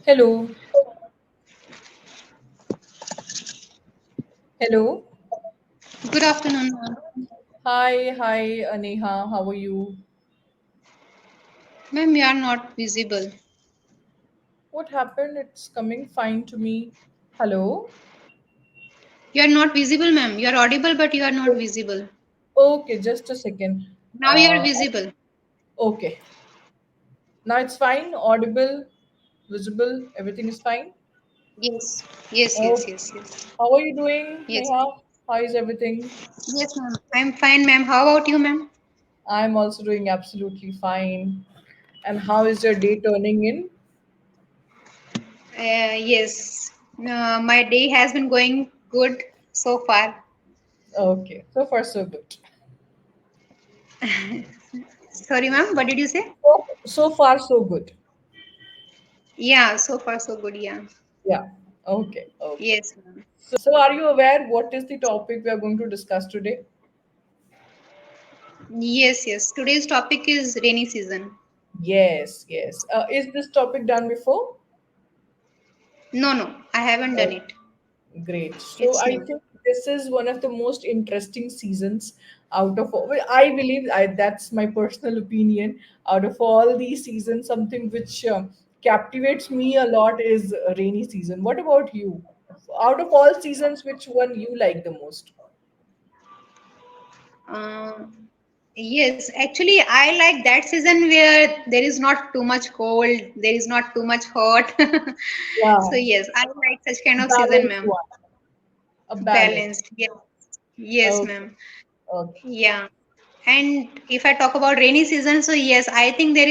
Hello, hello. Good afternoon, ma'am. Hi, Aneha. How are you? Ma'am, you are not visible. What happened? It's coming fine to me. Hello. You are not visible, ma'am. You are audible, but you are not visible. Okay, just a second. Now you are Uh, visible. okay. Now it's fine. Audible, visible. Everything is fine. Yes, yes, yes, Oh, yes, yes. how are you doing, Yes, Neha? How is everything? yes, ma'am. I'm fine, ma'am. How about you, ma'am? I'm also doing absolutely fine. And how is your day turning in? Yes. My day has been going good so far. Okay, so far so good. Sorry, ma'am. What did you say? So far so good. Yeah, so far so good. Yeah. Yeah. Okay. Okay. Yes, ma'am. So, are you aware what is the topic we are going to discuss today? Yes, yes. Today's topic is rainy season. Yes, yes. Is this topic done before? No, no, I haven't done Oh, it. great. So, It's I new. think this is one of the most interesting seasons out of all. Well, I believe that's my personal opinion. Out of all these seasons, something which captivates me a lot is rainy season. What about you? Out of all seasons, which one you like the most? Uh, Yes, actually, I like that season where there is not too much cold, there is not too much hot. So Yeah, yes, I like such kind of season, balanced ma'am. one. A balance. Balanced. Yes, yes, Okay. ma'am. Okay. Yeah. And if I talk about rainy season, so yes, I think there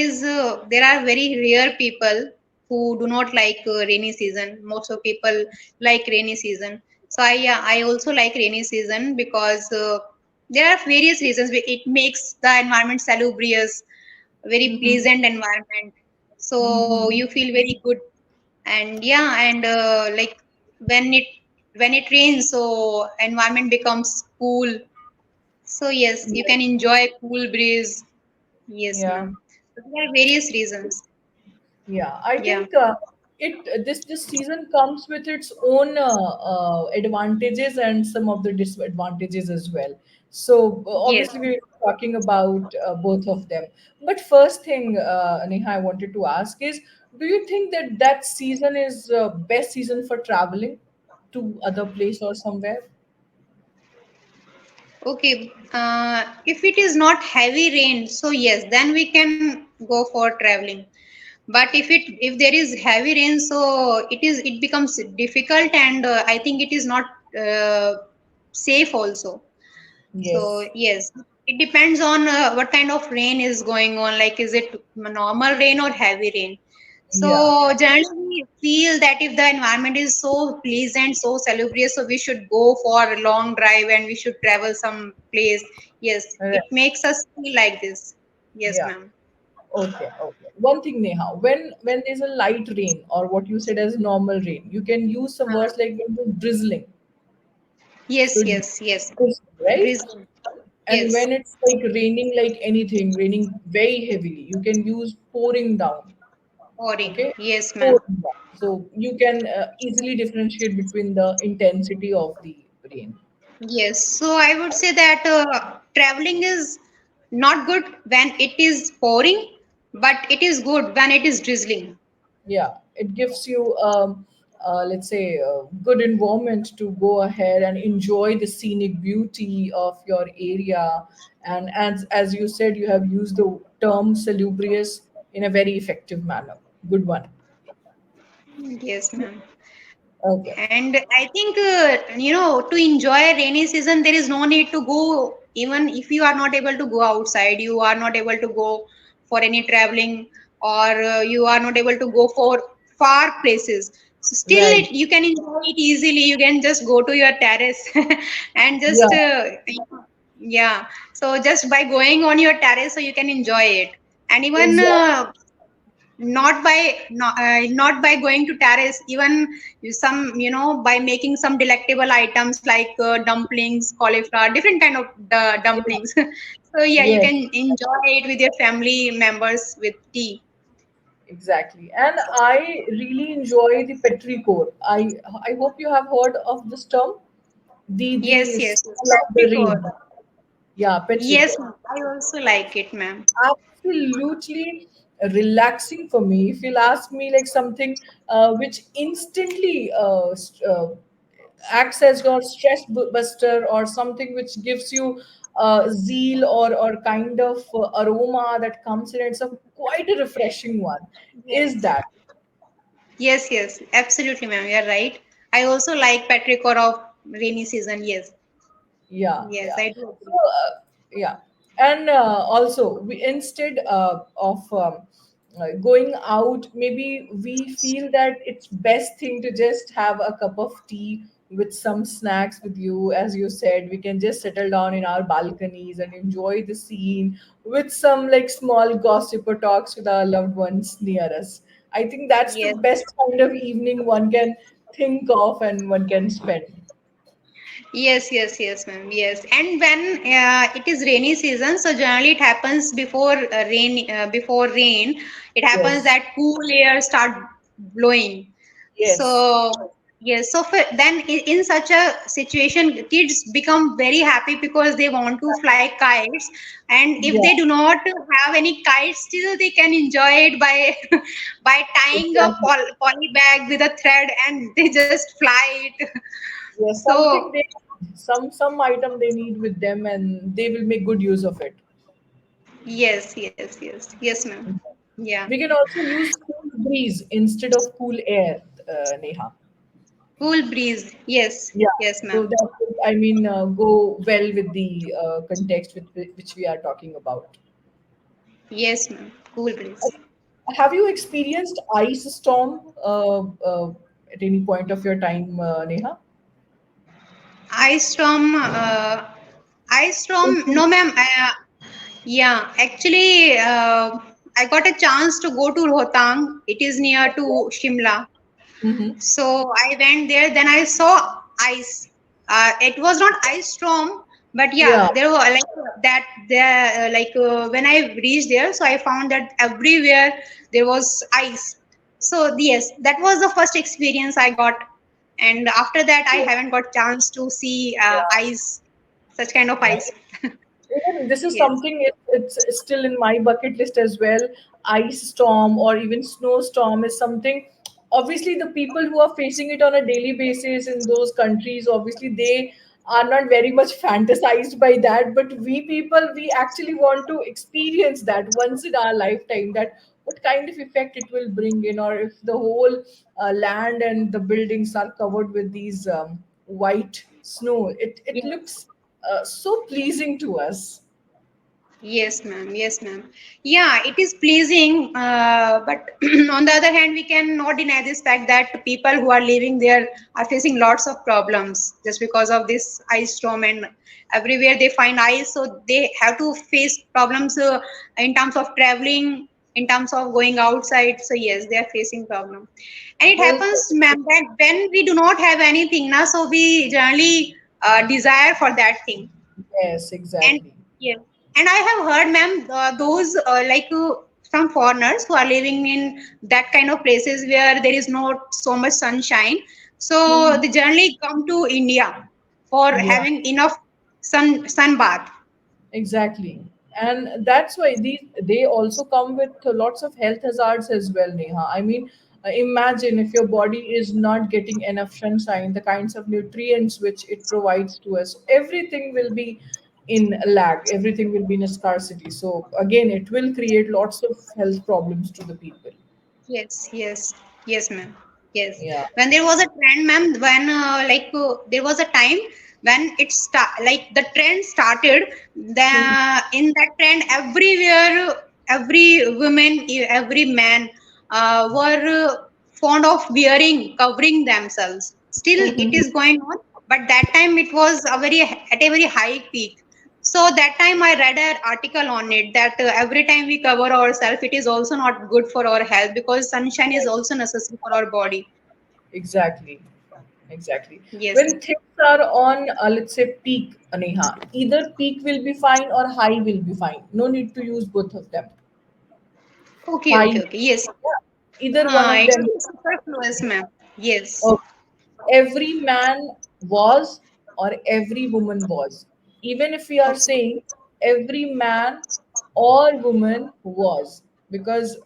are very rare people who do not like rainy season. Most of people like rainy season. So I also like rainy season because there are various reasons. It makes the environment salubrious, very Mm-hmm. pleasant environment. So Mm-hmm. you feel very good. And yeah, and like when it when it rains, so environment becomes cool, so yes, you Yes. can enjoy cool breeze. Yes, Yeah. ma'am. So there are various reasons. Yeah. I Yeah. think this season comes with its own advantages and some of the disadvantages as well. So Yes. obviously we're talking about both of them. But first thing, Neha, I wanted to ask is, do you think that that season is best season for traveling to other place or somewhere? Okay. If it is not heavy rain, so yes, then we can go for traveling. But if there is heavy rain, so it becomes difficult, and I think it is not uh, safe also. So Yes. yes, it depends on what kind of rain is going on. Like, is it normal rain or heavy rain? Yeah. So generally, we feel that if the environment is so pleasant, so salubrious, so we should go for a long drive and we should travel some place. Yes, Right. it makes us feel like this. Yes, Yeah. ma'am. Okay, okay. One thing, Neha, when there's a light rain or what you said as normal rain, you can use some Uh, words like when it's drizzling. So yes, it's yes, yes. drizzling, right? Drizzle. And Yes, when it's like raining like anything, raining very heavily, you can use pouring down. pouring. Okay, Yes, ma'am. pouring down. So you can easily differentiate between the intensity of the rain. Yes, so I would say that traveling is not good when it is pouring, but it is good when it is drizzling. Yeah, it gives you let's say a good environment to go ahead and enjoy the scenic beauty of your area. And as you said, you have used the term salubrious in a very effective manner. Good one. Yes, ma'am. Okay. And I think, to enjoy rainy season, there is no need to go, even if you are not able to go outside, you are not able to go for any traveling, or you are not able to go for far places. So still, Right. you can enjoy it easily. You can just go to your terrace and Yeah. just, yeah. So just by going on your terrace, so you can enjoy it. And even Exactly. not by going to terrace, even some, by making some delectable items like dumplings, cauliflower, different kind of Yeah. dumplings. So yeah, you Yes. can enjoy it with your family members with tea. exactly. And I really enjoy the petrichor. I hope you have heard of this term, Yes, the yes. smell of the Patrick. rain. Yeah, Yes, petrichor. ma'am. I also like it, ma'am. Absolutely relaxing for me. If you'll ask me, like something which instantly acts as your stress buster, or something which gives you zeal, or kind of aroma that comes in, it's a quite a refreshing one, is Yes. that. Yes, yes. Absolutely, ma'am. You're right. I also like Patrick of rainy season. Yes. Yeah, Yes, yeah. I do So agree. yeah, and also we, instead of going out, maybe we feel that it's best thing to just have a cup of tea with some snacks with you. As you said, we can just settle down in our balconies and enjoy the scene with some like small gossip or talks with our loved ones near us. I think that's the Yes. best kind of evening one can think of and one can spend. Yes, yes, yes, ma'am. Yes, and when it is rainy season, so generally it happens before rain. Before rain, it happens Yes. that cool air start blowing. Yes. So yes, so for, then in such a situation, kids become very happy because they want to fly kites, and if Yeah, they do not have any kites, still they can enjoy it by by tying a exactly. poly bag with a thread, and they just fly it. Yes, So something they, some item they need with them, and they will make good use of it. yes, yes, yes, yes, ma'am. Yeah. We can also use cool breeze instead of cool air, Neha. Cool breeze. Yes, Yeah. yes, So ma'am. that would, I mean, go well with the context with which we are talking about. Yes, ma'am. Cool breeze. Have you experienced ice storm at any point of your time, Neha? Ice storm. Ice storm. No, ma'am. Yeah, actually, I got a chance to go to Rohtang. It is near to Shimla. Mm-hmm. So I went there. Then I saw ice. It was not ice storm, but Yeah. yeah, there were like that. There, when I reached there, so I found that everywhere there was ice. So yes, that was the first experience I got, and after that, I haven't got chance to see Yeah. ice, such kind of Yeah. ice. Even this is Yes, something, it's still in my bucket list as well. Ice storm or even snowstorm is something. Obviously, the people who are facing it on a daily basis in those countries, obviously they are not very much fantasized by that. But we people, we actually want to experience that once in our lifetime. That what kind of effect it will bring in, or if the whole land and the buildings are covered with these white snow, it yes. looks so pleasing to us. Yes, ma'am. Yes, ma'am. Yeah, it is pleasing, but on the other hand, we cannot deny this fact that people who are living there are facing lots of problems just because of this ice storm, and everywhere they find ice, so they have to face problems in terms of traveling, in terms of going outside. So yes, they are facing problem, and it Well happens, said. ma'am, that when we do not have anything, now, so we generally desire for that thing. Yes, And exactly. yes, and I have heard, ma'am, those some foreigners who are living in that kind of places where there is not so much sunshine. So Mhm. they generally come to India for Yeah. having enough sun bath. Exactly. And that's why these they also come with lots of health hazards as well, Neha. I mean, imagine if your body is not getting enough sunshine, the kinds of nutrients which it provides to us, everything will be in a lag, everything will be in a scarcity. So again, it will create lots of health problems to the people. Yes, yes, yes, ma'am. Yes. Yeah. When there was a trend, ma'am, when there was a time when like the trend started, Mhm. in that trend, everywhere, every woman, every man, were fond of wearing, covering themselves. Still, it Mhm. is going on, but that time it was at a very high peak. So that time I read an article on it that every time we cover ourselves, it is also not good for our health because sunshine is also necessary for our body. Exactly. Exactly. Yes. When things are on, let's say, peak, Aneha, either peak will be fine or high will be fine. No need to use both of them. Okay, Five. okay, okay. Yes. Yeah. Either one of It them. will be superfluous, ma'am. Yes. Okay. Every man was or every woman was. Even if we are Okay. saying every man or woman was, because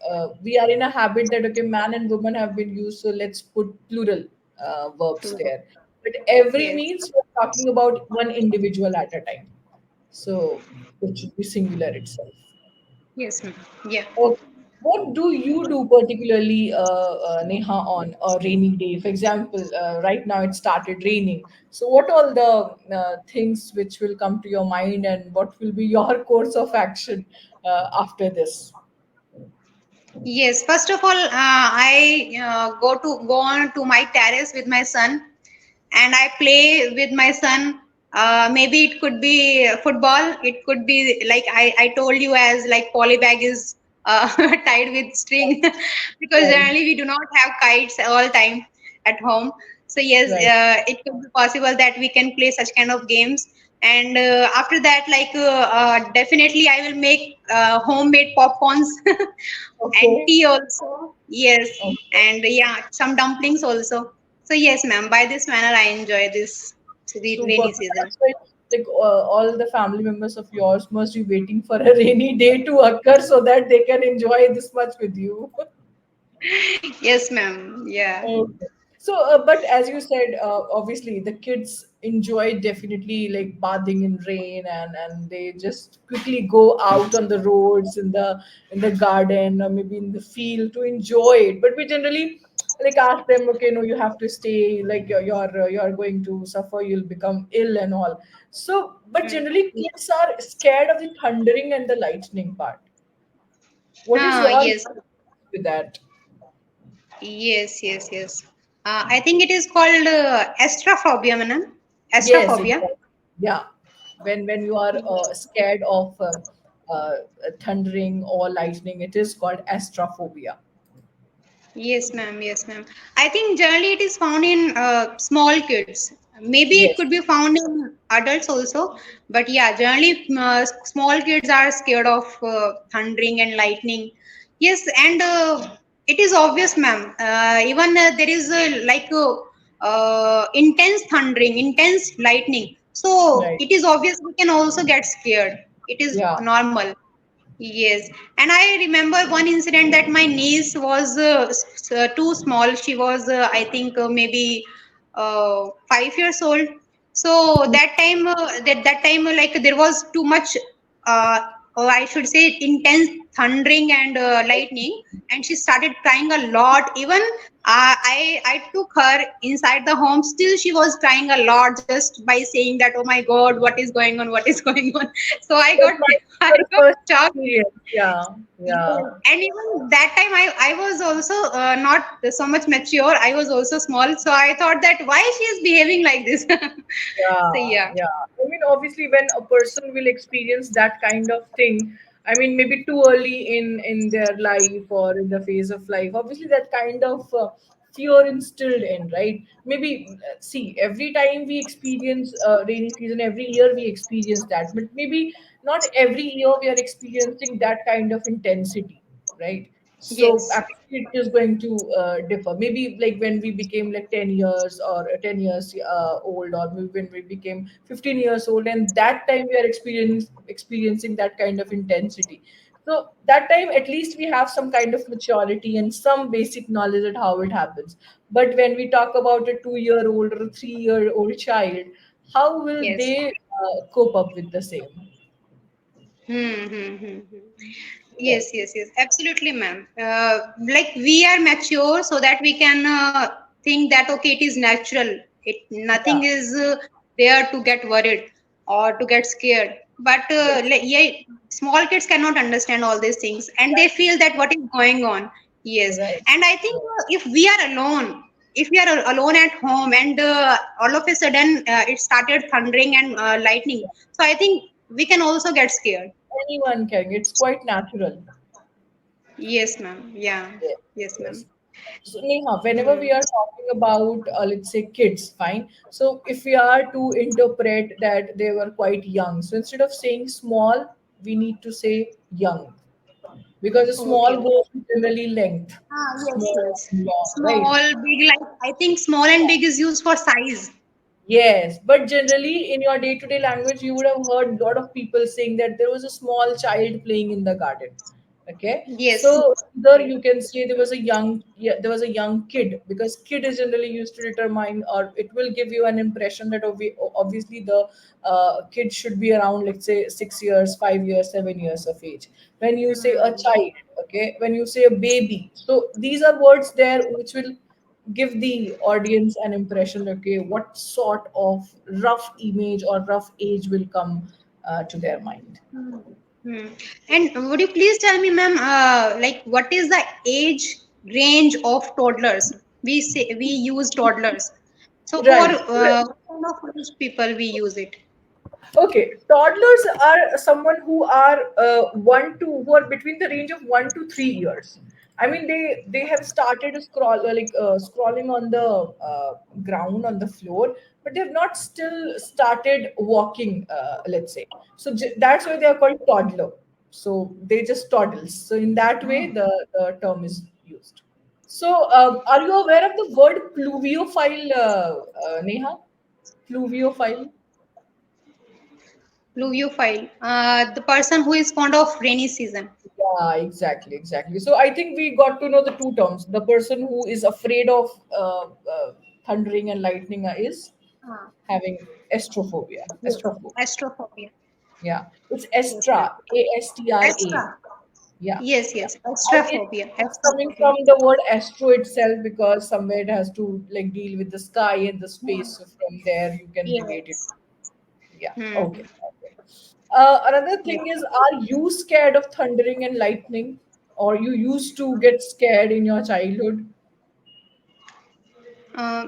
we are in a habit that okay, man and woman have been used, so let's put plural verbs True. there. But every Yes. means we're talking about one individual at a time. So it should be singular itself. Yes, ma'am. Yeah. Okay. What do you do particularly, Neha, on a rainy day? For example, right now it started raining. So, what all the things which will come to your mind, and what will be your course of action after this? Yes. First of all, I go on to my terrace with my son, and I play with my son. Maybe it could be football. It could be like I told you, as like polybag is tied with string, because Right, generally we do not have kites all time at home. So yes, right. it could be possible that we can play such kind of games. And after that, like definitely, I will make homemade popcorns and Okay. tea also. Yes, Okay. and yeah, some dumplings also. So yes, ma'am. By this manner, I enjoy this Super. rainy season. That's why, like, all the family members of yours must be waiting for a rainy day to occur so that they can enjoy this much with you. Yes, ma'am. Yeah. Okay. So, but as you said, obviously the kids enjoy definitely like bathing in rain, and they just quickly go out on the roads in the garden or maybe in the field to enjoy it. But we generally like ask them, okay, no, you have to stay. Like you're going to suffer, you'll become ill and all. So, but Hmm. generally kids are scared of the thundering and the lightning part. What is your Yes. with that? Yes. Yes. Yes. I think it is called astrophobia, madam. Yes, Astrophobia. exactly. Yeah, when you are scared of uh, thundering or lightning, it is called astrophobia. Yes, ma'am. Yes, ma'am. I think generally it is found in small kids. Maybe it Yes, could be found in adults also, but yeah, generally small kids are scared of thundering and lightning. Yes, and it is obvious, ma'am. Even there is intense thundering, intense lightning. So right. it is obvious we can also get scared. It is Yeah, normal. Yes, and I remember one incident that my niece was too small. She was, I think, maybe 5 years old. So that time, like there was too much, or I should say, intense thundering and lightning, and she started crying a lot. Even I took her inside the home. Still, she was crying a lot just by saying that, "Oh my God, what is going on? What is going on?" So I that got might I be your got first shocked. experience. Yeah, Yes. yeah, And even that time, I was also not so much mature. I was also small, so I thought that why she is behaving like this. So yeah, yeah. yeah. I mean, obviously, when a person will experience that kind of thing, I mean, maybe too early in their life or in the phase of life, obviously, that kind of fear instilled in, right? Maybe see, every time we experience rainy season, every year we experience that, but maybe not every year we are experiencing that kind of intensity, right? So Yes. actually, it is going to differ. Maybe like when we became like 10 years or 10 years old, or maybe when we became 15 years old, and that time we are experiencing that kind of intensity. So that time, at least we have some kind of maturity and some basic knowledge at how it happens. But when we talk about a 2 year old or a 3 year old child, how will Yes. they cope up with the same? Hmm. Right. Yes, yes, yes, absolutely, ma'am. Like we are mature so that we can think that okay, it is natural. It Yeah. nothing is there to get worried or to get scared. But Yes. yeah, small kids cannot understand all these things, and they feel that what is going on. Yes, Right. and I think if we are alone, if we are alone at home, and all of a sudden it started thundering and lightning, so I think we can also get scared. Anyone can. It's quite natural. Yes, ma'am. Yeah. Yes. Yes, Yes. ma'am. So Neha, whenever Hmm. we are talking about, let's say, kids, fine. So if we are to interpret that they were quite young, so instead of saying small, we need to say young. because a Okay. small goes with generally length, Yes, small yes. and long, right? Small, big, like I think small and big is used for size. Yes, but generally in your day-to-day language, you would have heard a lot of people saying that there was a small child playing in the garden. Okay, Yes. so there you can say there was a young, yeah, there was a young kid, because kid is generally used to determine, or it will give you an impression that obviously the kid should be around, let's say, 6 years, 5 years, 7 years of age. When you say a Hmm. child, okay, when you say a baby, so these are words there which will give the audience an impression, okay, what sort of rough image or rough age will come to their mind. Hmm. Hmm. And would you please tell me, ma'am, like what is the age range of toddlers? We use toddlers. So for Right. what kind of age people we use it? Okay, toddlers are someone who are who are between the range of 1 to 3 years. I mean, they have started scrolling on the ground on the floor, but they have not still started walking. Let's say so. That's why they are called toddler. So they just toddles. So in that way, the term is used. So, are you aware of the word pluviophile, Neha? Pluviophile. Pluviophile, the person who is fond of rainy season. Yeah, exactly, exactly. So I think we got to know the two terms. The person who is afraid of thundering and lightning is Ah, having astrophobia. yes, Astrophobia. astrophobia. Yeah, it's Yes, ma'am. Astra. ASTRA. Astra. Yeah, Yes, yeah. yes, It's astrophobia. it's coming Astrophobia. from the word astro itself, because somewhere it has to like deal with the sky and the space. So from there you can relate it. Yes. Yeah. Okay. Hmm. Okay. Another Yes. thing is, are you scared of thundering and lightning, or you used to get scared in your childhood? Uh,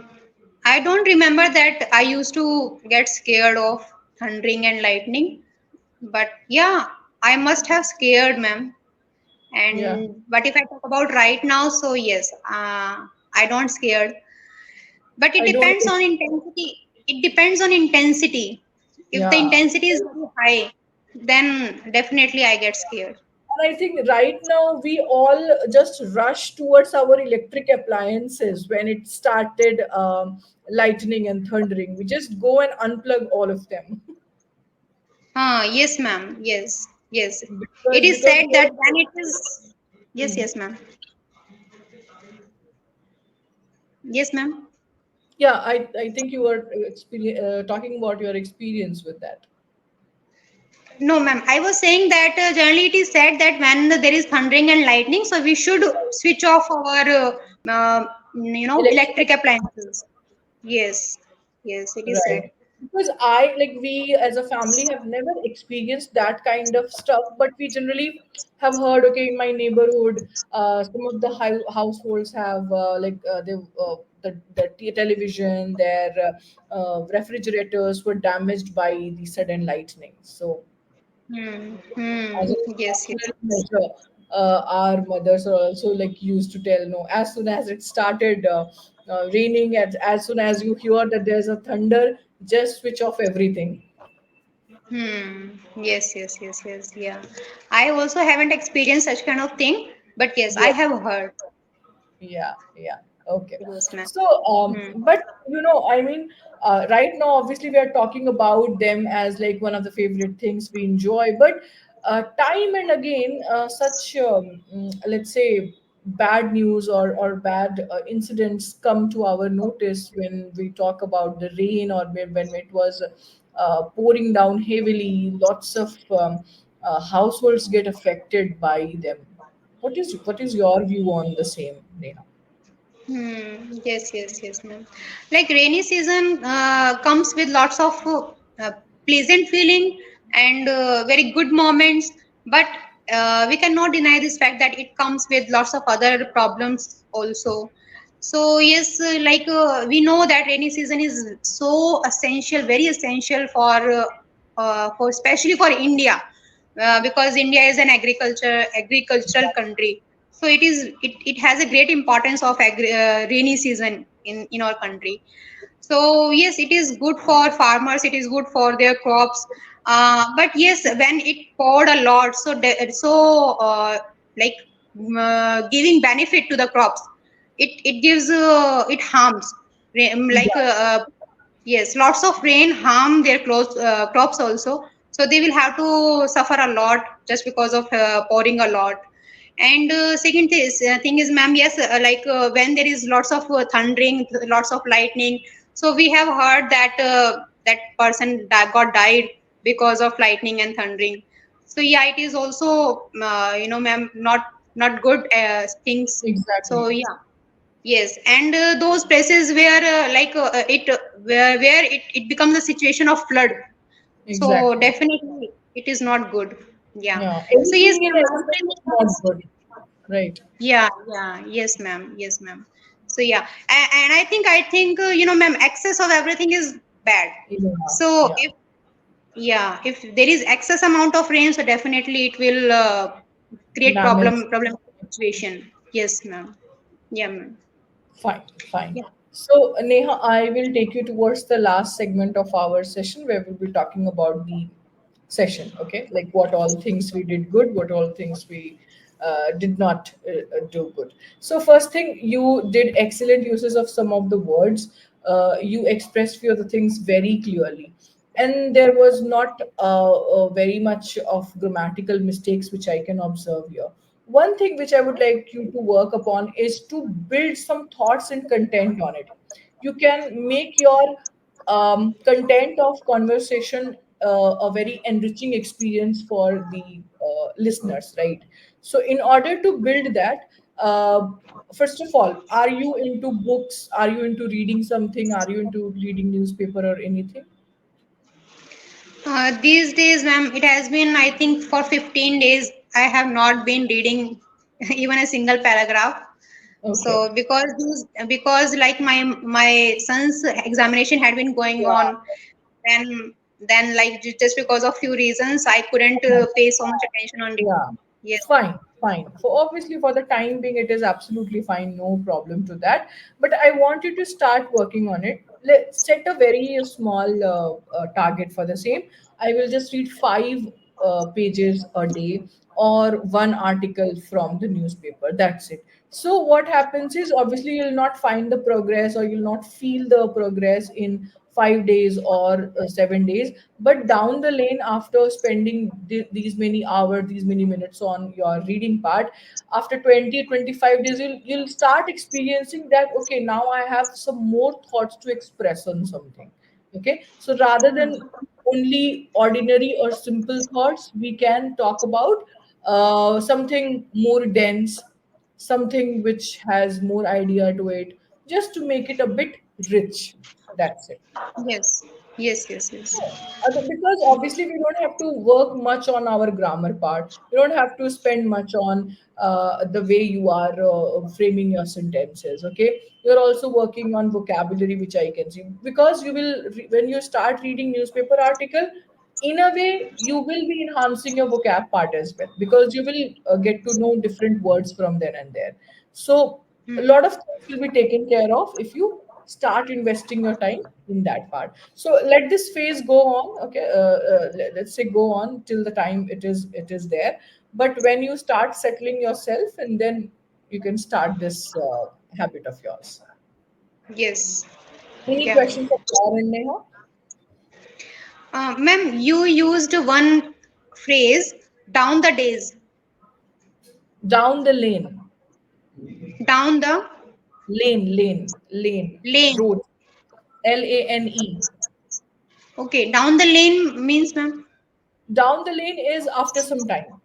I don't remember that I used to get scared of thundering and lightning, but yeah, I must have scared, ma'am. Yeah, And but if I talk about right now, so yes, I don't scared. But it I don't. depends on intensity. It depends on intensity. If the Yeah, intensity is very high, then definitely I get scared. and I think right now we all just rush towards our electric appliances when it started lightning and thundering. We just go and unplug all of them Yes, ma'am. Yes, yes. It is because said we that all. when it is. Yes, Hmm. yes, ma'am. Yes, ma'am. Yeah, I think you were talking about your experience with that. No, ma'am. I was saying that generally it is said that when there is thundering and lightning, so we should switch off our, Electric. electric appliances. Yes, yes, it is Right. said. Because we as a family have never experienced that kind of stuff, but we generally have heard, okay, in my neighborhood, some of the households have the television, their refrigerators were damaged by the sudden lightning. So Hmm. as a Hmm. Yes, yes, precautionary yes. measure, our mothers are also like used to tell, no, as soon as it started raining, as soon as you hear that there's a thunder, just switch off everything. Hmm. Yes, yes, yes, yes. Yeah. I also haven't experienced such kind of thing, but yes, I Yeah, have heard. yeah, yeah. Okay. Yes, ma'am. So, Hmm. but I mean, right now, obviously, we are talking about them as like one of the favorite things we enjoy. But time and again, such let's say bad news or bad incidents come to our notice when we talk about the rain, or when it was pouring down heavily. Lots of households get affected by them. What is your view on the same, Neha? Yes, yes, yes, ma'am. Like rainy season comes with lots of pleasant feeling and very good moments, but we cannot deny this fact that it comes with lots of other problems also. So yes, we know that rainy season is so essential, very essential for especially for India, because India is an agricultural country. So it has a great importance of rainy season in our country. So yes, it is good for farmers. It is good for their crops. But yes, when it poured a lot, like giving benefit to the crops, it gives it harms. Like Yeah, yes, lots of rain harm their crops also. So they will have to suffer a lot just because of pouring a lot. And thing is, ma'am, yes, when there is lots of thundering, lots of lightning. So we have heard that that person got died because of lightning and thundering. So yeah, it is also ma'am, not good things. So exactly, yeah. Yes, and those places where it becomes a situation of flood. So exactly. definitely it is not good. Yeah. Yeah, So yes, anything and ma'am, everything is not good, right? yeah, yeah, yes, ma'am, yes, ma'am. So yeah, and I think ma'am, excess of everything is bad. Yeah, So yeah. if there is excess amount of rain, so definitely it will create Damage. problem situation. Yes, ma'am. Yeah, ma'am. Fine, fine. Yeah. So, Neha, I will take you towards the last segment of our session where we'll be talking about the session, okay? Like what all things we did good, what all things we did not do good. So, first thing, you did excellent uses of some of the words. You expressed few of the things very clearly. And there was not very much of grammatical mistakes which I can observe here. One thing which I would like you to work upon is to build some thoughts and content on it. You can make your content of conversation a very enriching experience for the listeners, right? So, in order to build that, first of all, are you into books? Are you into reading something? Are you into reading newspaper or anything? These days, ma'am, it has been, I think, for 15 days, I have not been reading even a single paragraph. Okay. So because like my son's examination had been going Yeah. on, then like just because of few reasons, I couldn't pay so much attention on Yeah, reading. Yes. fine, fine. For obviously for the time being, it is absolutely fine, no problem to that. But I want you to start working on it. Let's set a very small target for the same. I will just read 5 pages a day or one article from the newspaper. That's it. So what happens is obviously you'll not find the progress or you'll not feel the progress in 5 days or 7 days, but down the lane after spending these many hours, these many minutes on your reading part, after 20 25 days you'll start experiencing that, okay, now I have some more thoughts to express on something. Okay, so rather than only ordinary or simple thoughts, we can talk about something more dense, something which has more idea to it, just to make it a bit rich. That's it. Yes. Yes. Yes. Yes. Because obviously we don't have to work much on our grammar part. You don't have to spend much on the way you are framing your sentences. Okay, you're also working on vocabulary, which I can see, because you will when you start reading newspaper article, in a way you will be enhancing your vocab part as well, because you will get to know different words from there and there. So a Hmm. lot of things will be taken care of if you start investing your time in that part. So let this phase go on. Okay, let's say go on till the time it is there. But when you start settling yourself, and then you can start this habit of yours. Yes. Any Yeah. questions of Lauren, Neha? Ma'am, you used one phrase, down the days, Down the lane. down the Lane. lane. Road. Lane. Okay, down the lane means, ma'am. Down the lane is after some time.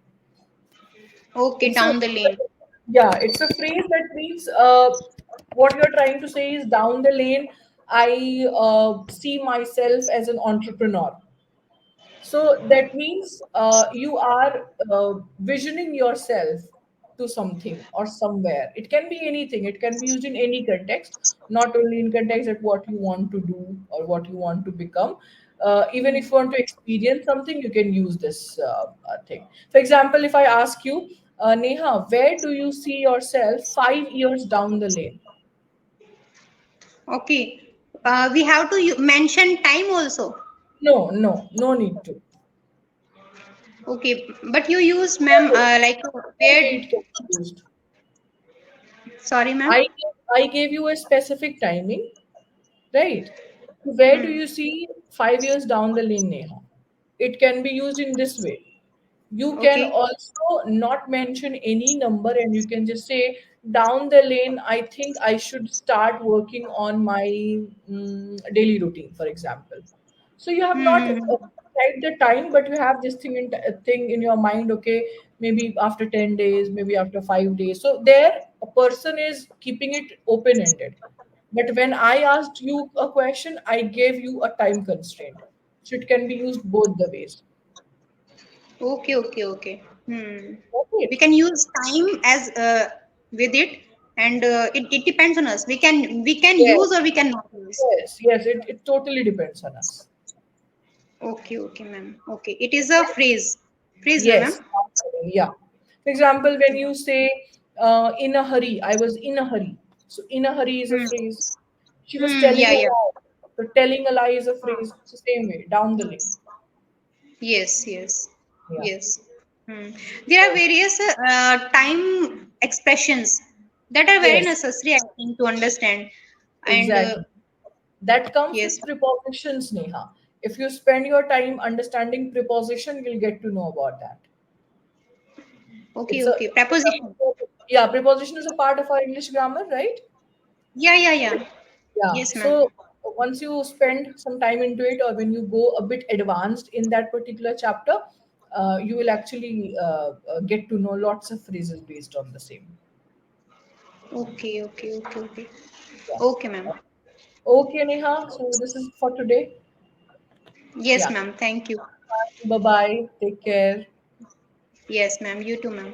Okay, It's a down the lane. yeah, it's a phrase that means what you're trying to say is down the lane. I see myself as an entrepreneur. So that means you are visioning yourself to something or somewhere. It can be anything. It can be used in any context, not only in context at what you want to do or what you want to become. Even if you want to experience something, you can use this thing. For example, if I ask you, Neha, where do you see yourself 5 years down the lane? Okay. We have to mention time also. No, no, no need to. Okay, but you use, ma'am, like Whole where? week can be used. Sorry, ma'am. I gave you a specific timing, right? Where do Hmm. you see 5 years down the lane, Neha? It can be used in this way. You can Okay. also not mention any number and you can just say, down the lane, I think I should start working on my daily routine, for example. So you have not Hmm. set the time, but you have this thing in your mind. Okay, maybe after 10 days, maybe after 5 days. So there, a person is keeping it open ended. But when I asked you a question, I gave you a time constraint, so it can be used both the ways. Okay, okay, okay. Hmm. We Right? can use time as with it, and it depends on us. We can Yes, use or we cannot use. yes. It totally depends on us. Okay, okay, ma'am. Okay, it is a phrase, na, ma'am. Yes, yeah. For example, when you say in a hurry, I was in a hurry. So in a hurry is a Hmm. phrase. She was Hmm. telling Yeah, a yeah. lie. So telling a lie is a phrase. It's the same way, down the lane. Yes, yes, Yeah. yes. Hmm. There are various time expressions that are very Yes, necessary, I think, to understand. And exactly. That comes yes. with prepositions, Neha. If you spend your time understanding preposition, you'll get to know about that. Okay, It's a okay. Preposition. yeah, preposition is a part of our English grammar, right? Yeah, yeah, yeah. Yeah. Yes, ma'am. So once you spend some time into it, or when you go a bit advanced in that particular chapter, you will actually get to know lots of phrases based on the same. Okay, okay, okay, okay. Yeah. Okay, ma'am. Okay, Neha. So this is for today. Yes, Yeah. ma'am. Thank you. Bye bye. Take care. Yes, ma'am. You too, ma'am.